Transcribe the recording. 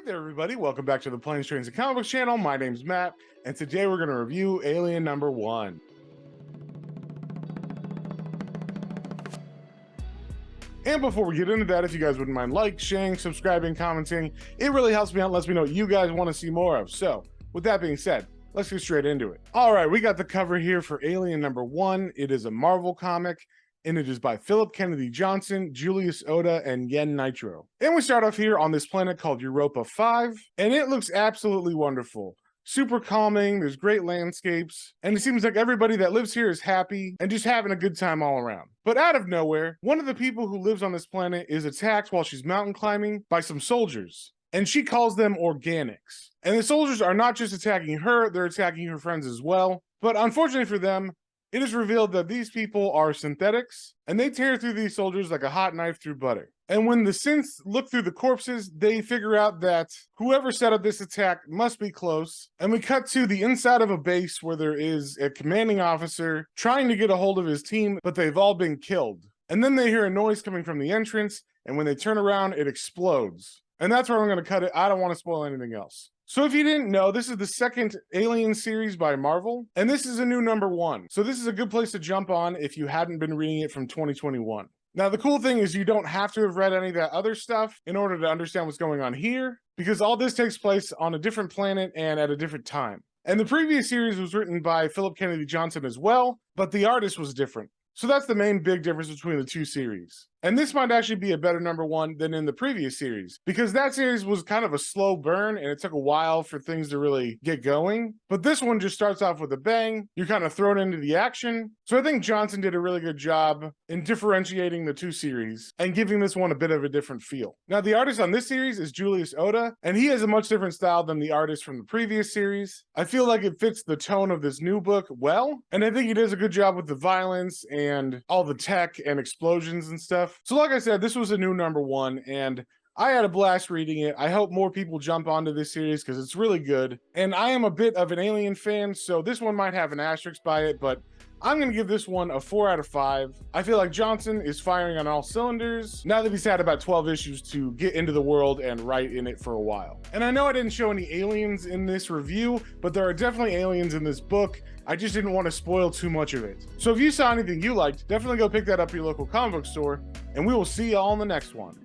there, everybody. Welcome back to the Planes, Trains, and Comic Books channel. My name's Matt, and today we're going to review Alien number 1. And before we get into that, if you guys wouldn't mind sharing, subscribing, commenting, it really helps me out and lets me know what you guys want to see more of. So, with that being said, let's get straight into it. All right, we got the cover here for Alien number 1. It is a Marvel comic, and it is by Philip Kennedy Johnson, Julius Oda, and Yen Nitro. And we start off here on this planet called Europa 5, and it looks absolutely wonderful. Super calming, there's great landscapes, and it seems like everybody that lives here is happy and just having a good time all around. But out of nowhere, one of the people who lives on this planet is attacked while she's mountain climbing by some soldiers, and she calls them organics. And the soldiers are not just attacking her, they're attacking her friends as well. But unfortunately for them, it is revealed that these people are synthetics, and they tear through these soldiers like a hot knife through butter. And when the synths look through the corpses, they figure out that whoever set up this attack must be close. And we cut to the inside of a base where there is a commanding officer trying to get a hold of his team, but they've all been killed. And then they hear a noise coming from the entrance, and when they turn around, it explodes. And that's where I'm going to cut it. I don't want to spoil anything else. So if you didn't know, this is the second Alien series by Marvel, and this is a new number 1. So this is a good place to jump on if you hadn't been reading it from 2021. Now, the cool thing is you don't have to have read any of that other stuff in order to understand what's going on here, because all this takes place on a different planet and at a different time. And the previous series was written by Philip Kennedy Johnson as well, but the artist was different. So that's the main big difference between the two series. And this might actually be a better number 1 than in the previous series, because that series was kind of a slow burn and it took a while for things to really get going. But this one just starts off with a bang. You're kind of thrown into the action. So I think Johnson did a really good job in differentiating the two series and giving this one a bit of a different feel. Now, the artist on this series is Julius Oda, and he has a much different style than the artist from the previous series. I feel like it fits the tone of this new book well, and I think he does a good job with the violence and all the tech and explosions and stuff. So like I said, this was a new number 1, and I had a blast reading it. I hope more people jump onto this series because it's really good. And I am a bit of an Alien fan, so this one might have an asterisk by it, but I'm going to give this one a 4 out of 5. I feel like Johnson is firing on all cylinders now that he's had about 12 issues to get into the world and write in it for a while. And I know I didn't show any aliens in this review, but there are definitely aliens in this book. I just didn't want to spoil too much of it. So if you saw anything you liked, definitely go pick that up at your local comic book store, and we will see y'all in the next one.